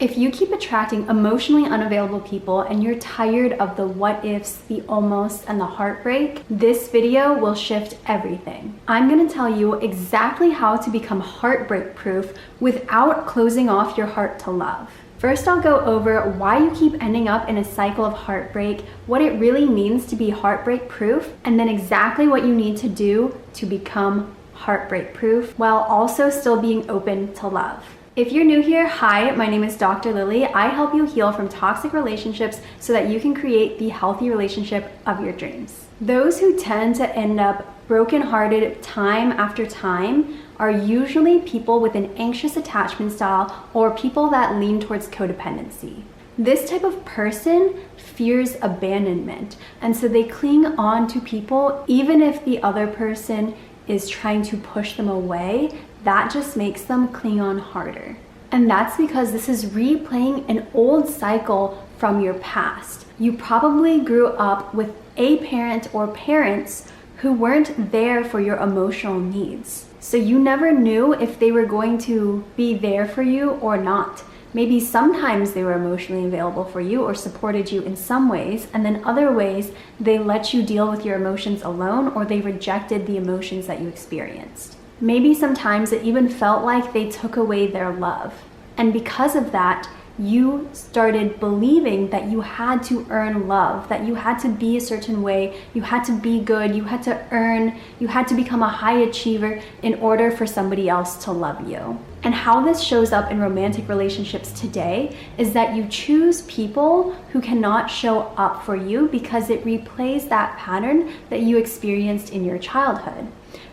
If you keep attracting emotionally unavailable people and you're tired of the what ifs, the almost, and the heartbreak, this video will shift everything. I'm gonna tell you exactly how to become heartbreak proof without closing off your heart to love. First, I'll go over why you keep ending up in a cycle of heartbreak, what it really means to be heartbreak proof, and then exactly what you need to do to become heartbreak proof while also still being open to love. If you're new here, hi, my name is Dr. Lily. I help you heal from toxic relationships so that you can create the healthy relationship of your dreams. Those who tend to end up brokenhearted time after time are usually people with an anxious attachment style or people that lean towards codependency. This type of person fears abandonment, and so they cling on to people even if the other person is trying to push them away. That just makes them cling on harder. And that's because this is replaying an old cycle from your past. You probably grew up with a parent or parents who weren't there for your emotional needs. So you never knew if they were going to be there for you or not. Maybe sometimes they were emotionally available for you or supported you in some ways, and then other ways they let you deal with your emotions alone, or they rejected the emotions that you experienced. Maybe sometimes it even felt like they took away their love. And because of that, you started believing that you had to earn love, that you had to be a certain way, you had to be good, you had to earn, you had to become a high achiever in order for somebody else to love you. And how this shows up in romantic relationships today is that you choose people who cannot show up for you because it replays that pattern that you experienced in your childhood.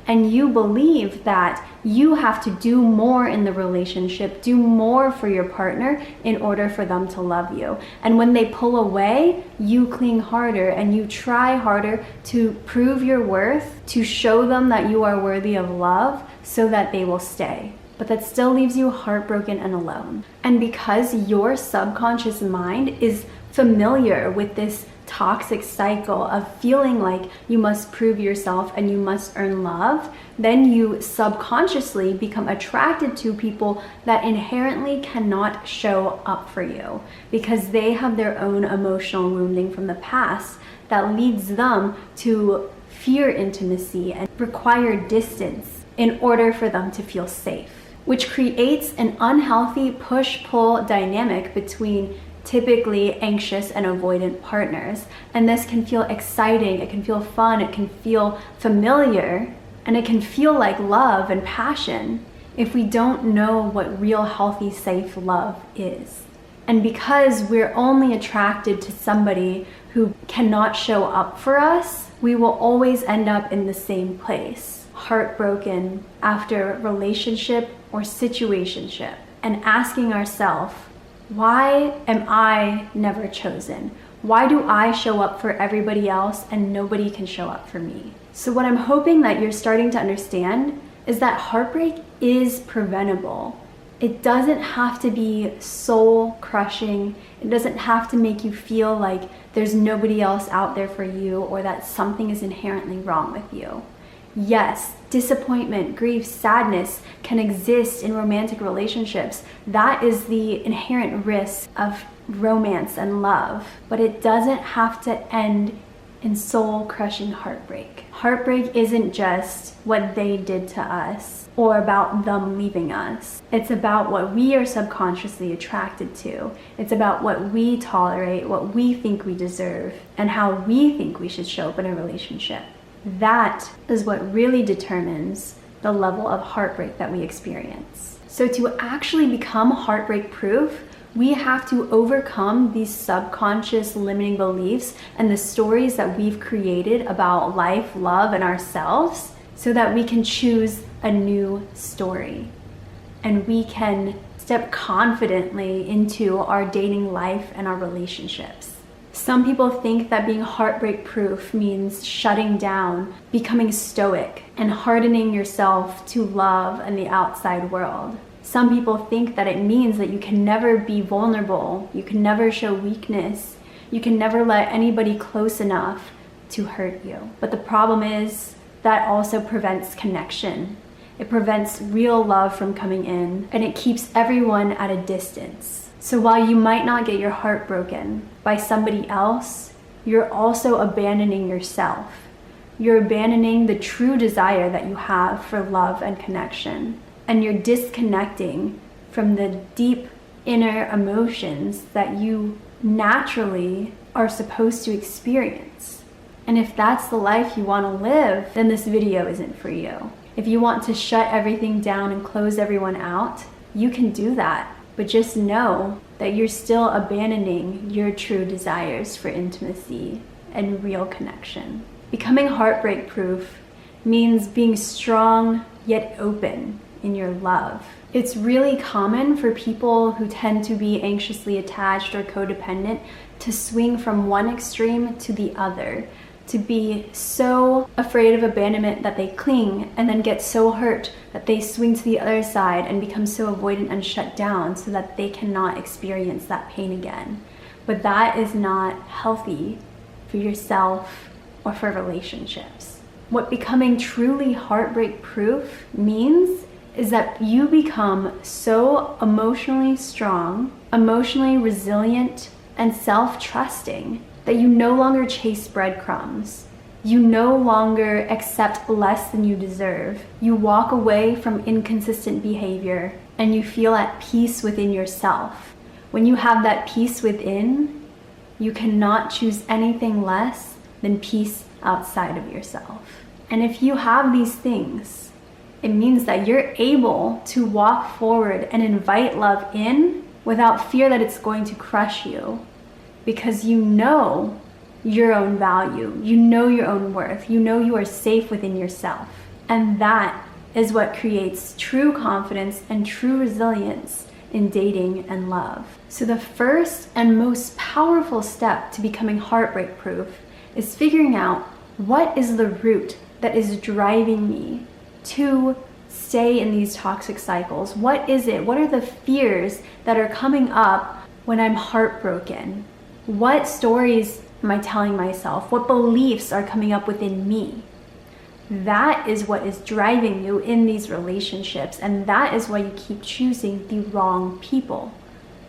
And you believe that you have to do more in the relationship, do more for your partner in order for them to love you. And when they pull away, you cling harder and you try harder to prove your worth, to show them that you are worthy of love so that they will stay. But that still leaves you heartbroken and alone. And because your subconscious mind is familiar with this toxic cycle of feeling like you must prove yourself and you must earn love, then you subconsciously become attracted to people that inherently cannot show up for you because they have their own emotional wounding from the past that leads them to fear intimacy and require distance in order for them to feel safe, which creates an unhealthy push-pull dynamic between typically anxious and avoidant partners. And this can feel exciting, it can feel fun, it can feel familiar, and it can feel like love and passion if we don't know what real healthy, safe love is. And because we're only attracted to somebody who cannot show up for us, we will always end up in the same place, heartbroken after relationship or situationship, and asking ourselves, why am I never chosen? Why do I show up for everybody else and nobody can show up for me? So what I'm hoping that you're starting to understand is that heartbreak is preventable. It doesn't have to be soul crushing. It doesn't have to make you feel like there's nobody else out there for you or that something is inherently wrong with you. Yes, disappointment, grief, sadness can exist in romantic relationships. That is the inherent risk of romance and love, but it doesn't have to end in soul-crushing heartbreak. Heartbreak isn't just what they did to us or about them leaving us. It's about what we are subconsciously attracted to. It's about what we tolerate, what we think we deserve, and how we think we should show up in a relationship. That is what really determines the level of heartbreak that we experience. So to actually become heartbreak proof, we have to overcome these subconscious limiting beliefs and the stories that we've created about life, love, and ourselves so that we can choose a new story. And we can step confidently into our dating life and our relationships. Some people think that being heartbreak proof means shutting down, becoming stoic, and hardening yourself to love and the outside world. Some people think that it means that you can never be vulnerable, you can never show weakness, you can never let anybody close enough to hurt you. But the problem is that also prevents connection. It prevents real love from coming in, and it keeps everyone at a distance. So while you might not get your heart broken by somebody else, you're also abandoning yourself. You're abandoning the true desire that you have for love and connection. And you're disconnecting from the deep inner emotions that you naturally are supposed to experience. And if that's the life you want to live, then this video isn't for you. If you want to shut everything down and close everyone out, you can do that. But just know that you're still abandoning your true desires for intimacy and real connection. Becoming heartbreak-proof means being strong yet open in your love. It's really common for people who tend to be anxiously attached or codependent to swing from one extreme to the other, to be so afraid of abandonment that they cling and then get so hurt that they swing to the other side and become so avoidant and shut down so that they cannot experience that pain again. But that is not healthy for yourself or for relationships. What becoming truly heartbreak-proof means is that you become so emotionally strong, emotionally resilient, and self-trusting that you no longer chase breadcrumbs. You no longer accept less than you deserve. You walk away from inconsistent behavior and you feel at peace within yourself. When you have that peace within, you cannot choose anything less than peace outside of yourself. And if you have these things, it means that you're able to walk forward and invite love in without fear that it's going to crush you. Because you know your own value, you know your own worth, you know you are safe within yourself. And that is what creates true confidence and true resilience in dating and love. So the first and most powerful step to becoming heartbreak-proof is figuring out what is the root that is driving me to stay in these toxic cycles. What is it? What are the fears that are coming up when I'm heartbroken? What stories am I telling myself? What beliefs are coming up within me? That is what is driving you in these relationships, and that is why you keep choosing the wrong people.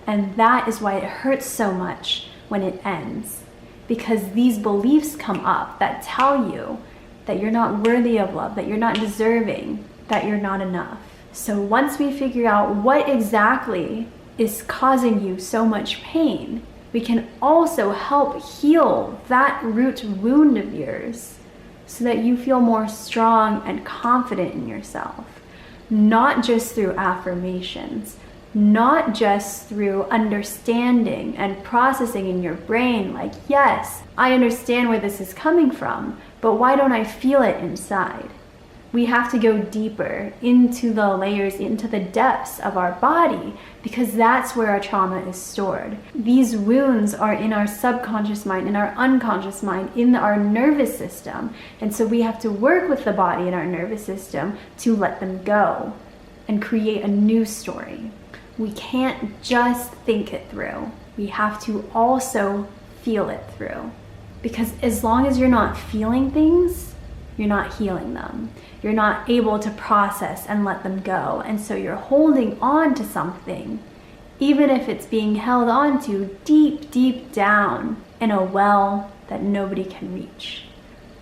And that is why it hurts so much when it ends. Because these beliefs come up that tell you that you're not worthy of love, that you're not deserving, that you're not enough. So once we figure out what exactly is causing you so much pain, we can also help heal that root wound of yours so that you feel more strong and confident in yourself. Not just through affirmations, not just through understanding and processing in your brain like, yes, I understand where this is coming from, but why don't I feel it inside? We have to go deeper into the layers, into the depths of our body, because that's where our trauma is stored. These wounds are in our subconscious mind, in our unconscious mind, in our nervous system. And so we have to work with the body and our nervous system to let them go and create a new story. We can't just think it through. We have to also feel it through. Because as long as you're not feeling things, you're not healing them. You're not able to process and let them go. And so you're holding on to something, even if it's being held on to deep, deep down in a well that nobody can reach.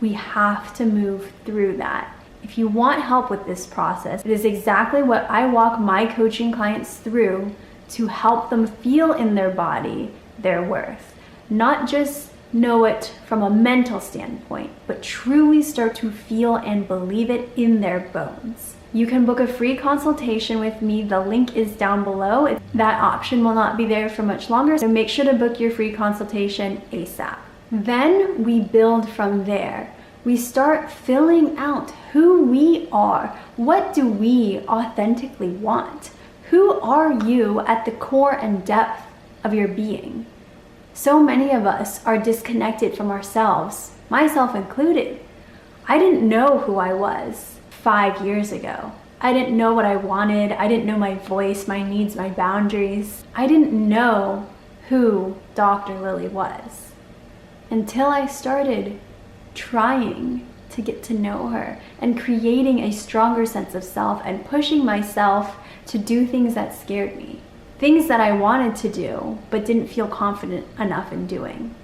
We have to move through that. If you want help with this process, it is exactly what I walk my coaching clients through to help them feel in their body their worth. Not just know it from a mental standpoint, but truly start to feel and believe it in their bones. You can book a free consultation with me. The link is down below. That option will not be there for much longer, so make sure to book your free consultation ASAP. Then we build from there. We start filling out who we are. What do we authentically want? Who are you at the core and depth of your being? So many of us are disconnected from ourselves, myself included. I didn't know who I was 5 years ago. I didn't know what I wanted. I didn't know my voice, my needs, my boundaries. I didn't know who Dr. Lily was until I started trying to get to know her and creating a stronger sense of self and pushing myself to do things that scared me. things that I wanted to do but didn't feel confident enough in doing.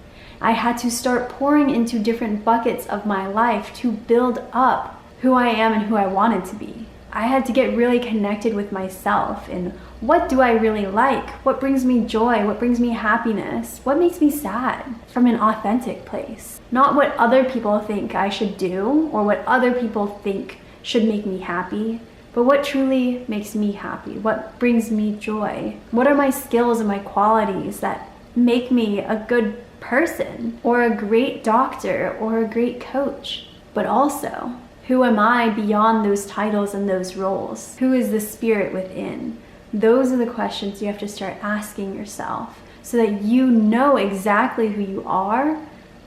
I had to start pouring into different buckets of my life to build up who I am and who I wanted to be. I had to get really connected with myself in what do I really like? What brings me joy? What brings me happiness? What makes me sad? From an authentic place. Not what other people think I should do or what other people think should make me happy, but what truly makes me happy? What brings me joy? What are my skills and my qualities that make me a good person or a great doctor or a great coach? But also, who am I beyond those titles and those roles? Who is the spirit within? Those are the questions you have to start asking yourself so that you know exactly who you are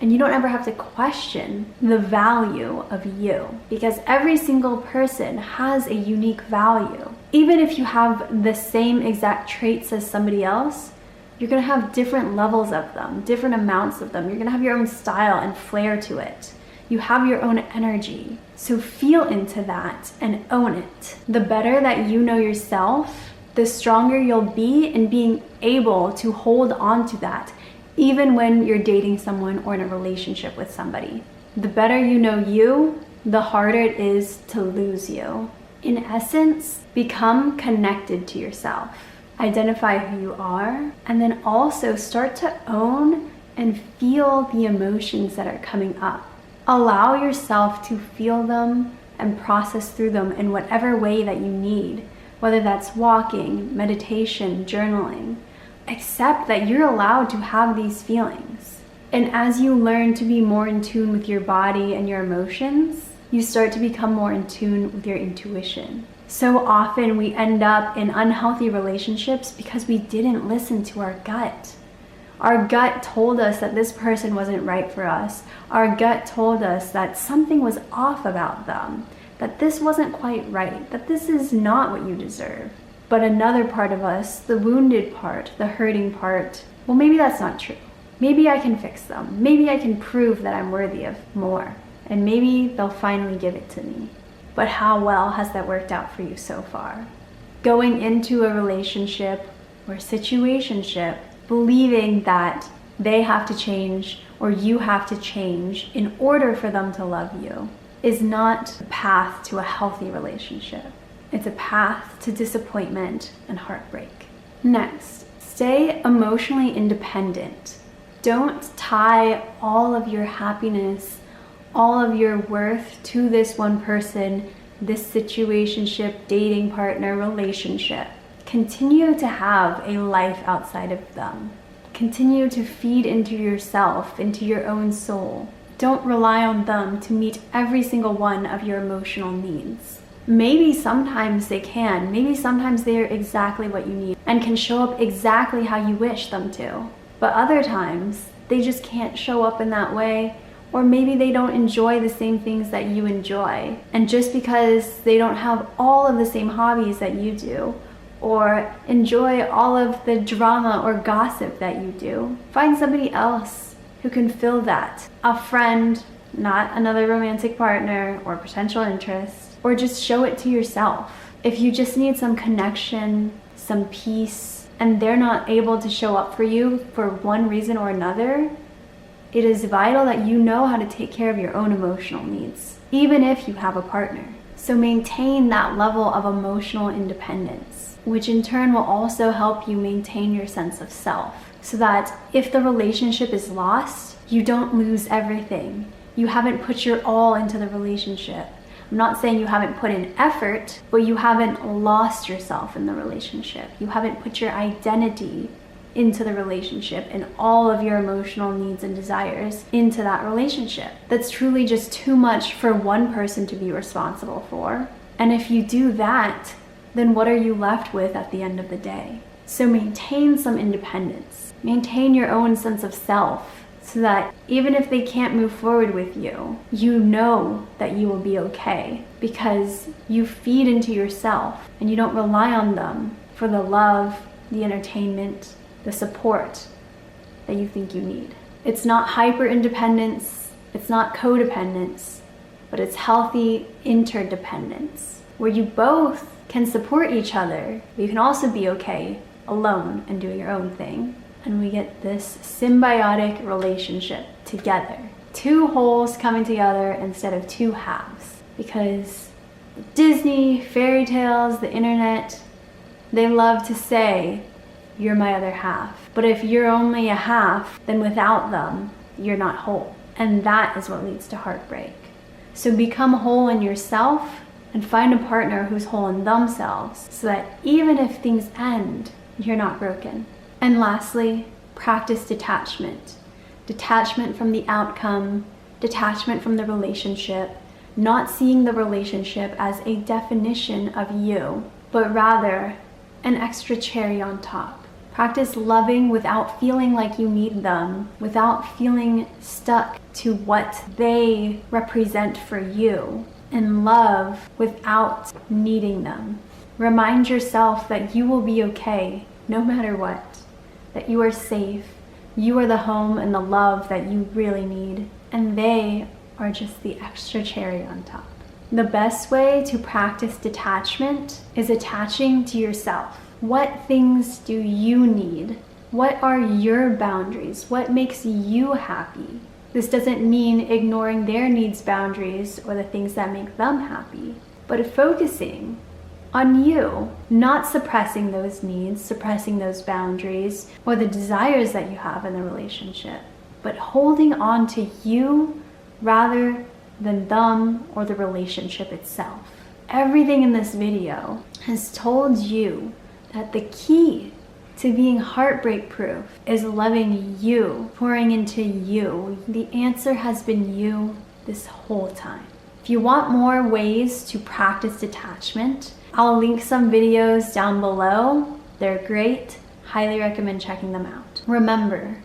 and you don't ever have to question the value of you, because every single person has a unique value. Even if you have the same exact traits as somebody else, you're gonna have different levels of them, different amounts of them. You're gonna have your own style and flair to it. You have your own energy. So feel into that and own it. The better that you know yourself, the stronger you'll be in being able to hold on to that, even when you're dating someone or in a relationship with somebody. The better you know you, the harder it is to lose you. In essence, become connected to yourself. Identify who you are, and then also start to own and feel the emotions that are coming up. Allow yourself to feel them and process through them in whatever way that you need, whether that's walking, meditation, journaling. Accept that you're allowed to have these feelings. And as you learn to be more in tune with your body and your emotions, you start to become more in tune with your intuition. So often we end up in unhealthy relationships because we didn't listen to our gut. Our gut told us that this person wasn't right for us. Our gut told us that something was off about them, that this wasn't quite right, that this is not what you deserve. But another part of us, the wounded part, the hurting part, well, maybe that's not true. Maybe I can fix them. Maybe I can prove that I'm worthy of more. And maybe they'll finally give it to me. But how well has that worked out for you so far? Going into a relationship or situationship, believing that they have to change or you have to change in order for them to love you is not a path to a healthy relationship. It's a path to disappointment and heartbreak. Next, stay emotionally independent. Don't tie all of your happiness, all of your worth to this one person, this situationship, dating partner, relationship. Continue to have a life outside of them. Continue to feed into yourself, into your own soul. Don't rely on them to meet every single one of your emotional needs. Maybe sometimes they can. Maybe sometimes they're exactly what you need and can show up exactly how you wish them to. But other times, they just can't show up in that way, or maybe they don't enjoy the same things that you enjoy. And just because they don't have all of the same hobbies that you do, or enjoy all of the drama or gossip that you do, find somebody else who can fill that. A friend, not another romantic partner or potential interest. Or just show it to yourself. If you just need some connection, some peace, and they're not able to show up for you for one reason or another, it is vital that you know how to take care of your own emotional needs, even if you have a partner. So maintain that level of emotional independence, which in turn will also help you maintain your sense of self, so that if the relationship is lost, you don't lose everything. You haven't put your all into the relationship. I'm not saying you haven't put in effort, but you haven't lost yourself in the relationship. You haven't put your identity into the relationship and all of your emotional needs and desires into that relationship. That's truly just too much for one person to be responsible for. And if you do that, then what are you left with at the end of the day? So maintain some independence. Maintain your own sense of self, so that even if they can't move forward with you, you know that you will be okay because you feed into yourself and you don't rely on them for the love, the entertainment, the support that you think you need. It's not hyper independence, it's not codependence, but it's healthy interdependence where you both can support each other, but you can also be okay alone and doing your own thing. And we get this symbiotic relationship together. Two wholes coming together instead of two halves. Because Disney, fairy tales, the internet, they love to say, you're my other half. But if you're only a half, then without them, you're not whole. And that is what leads to heartbreak. So become whole in yourself and find a partner who's whole in themselves so that even if things end, you're not broken. And lastly, practice detachment. Detachment from the outcome, detachment from the relationship, not seeing the relationship as a definition of you, but rather an extra cherry on top. Practice loving without feeling like you need them, without feeling stuck to what they represent for you, and love without needing them. Remind yourself that you will be okay no matter what, that you are safe, you are the home and the love that you really need, and they are just the extra cherry on top. The best way to practice detachment is attaching to yourself. What things do you need? What are your boundaries? What makes you happy? This doesn't mean ignoring their needs, boundaries, or the things that make them happy, but focusing on you, not suppressing those needs, suppressing those boundaries, or the desires that you have in the relationship, but holding on to you rather than them or the relationship itself. Everything in this video has told you that the key to being heartbreak-proof is loving you, pouring into you. The answer has been you this whole time. If you want more ways to practice detachment, I'll link some videos down below. They're great. Highly recommend checking them out. Remember,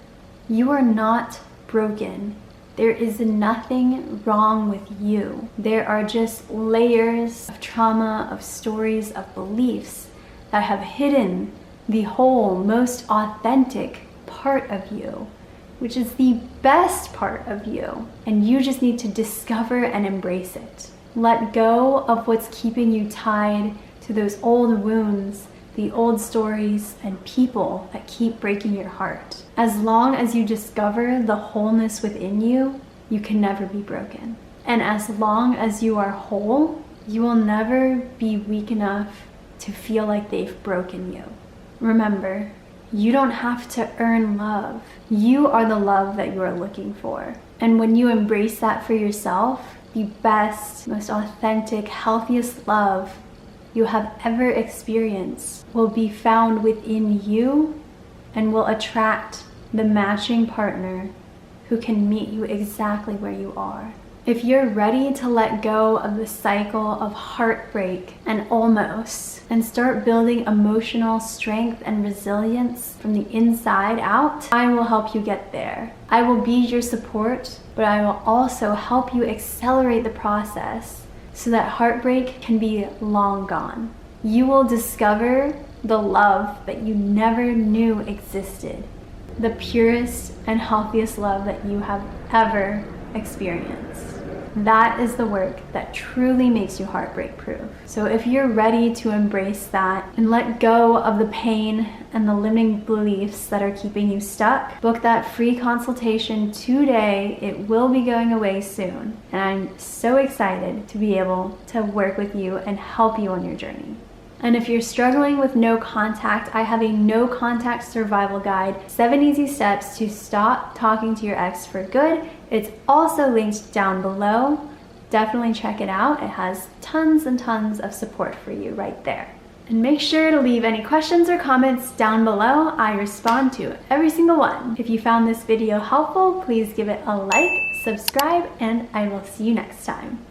you are not broken. There is nothing wrong with you. There are just layers of trauma, of stories, of beliefs that have hidden the whole, most authentic part of you, which is the best part of you. And you just need to discover and embrace it. Let go of what's keeping you tied to those old wounds, the old stories and people that keep breaking your heart. As long as you discover the wholeness within you, you can never be broken. And as long as you are whole, you will never be weak enough to feel like they've broken you. Remember, you don't have to earn love. You are the love that you are looking for. And when you embrace that for yourself, the best, most authentic, healthiest love you have ever experienced will be found within you and will attract the matching partner who can meet you exactly where you are. If you're ready to let go of the cycle of heartbreak and almost and start building emotional strength and resilience from the inside out, I will help you get there. I will be your support, but I will also help you accelerate the process so that heartbreak can be long gone. You will discover the love that you never knew existed, the purest and healthiest love that you have ever experienced. That is the work that truly makes you heartbreak-proof. So if you're ready to embrace that and let go of the pain and the limiting beliefs that are keeping you stuck, book that free consultation today. It will be going away soon. And I'm so excited to be able to work with you and help you on your journey. And if you're struggling with no contact, I have a no contact survival guide, 7 easy steps to stop talking to your ex for good. It's also linked down below. Definitely check it out. It has tons and tons of support for you right there. And make sure to leave any questions or comments down below. I respond to every single one. If you found this video helpful, please give it a like, subscribe, and I will see you next time.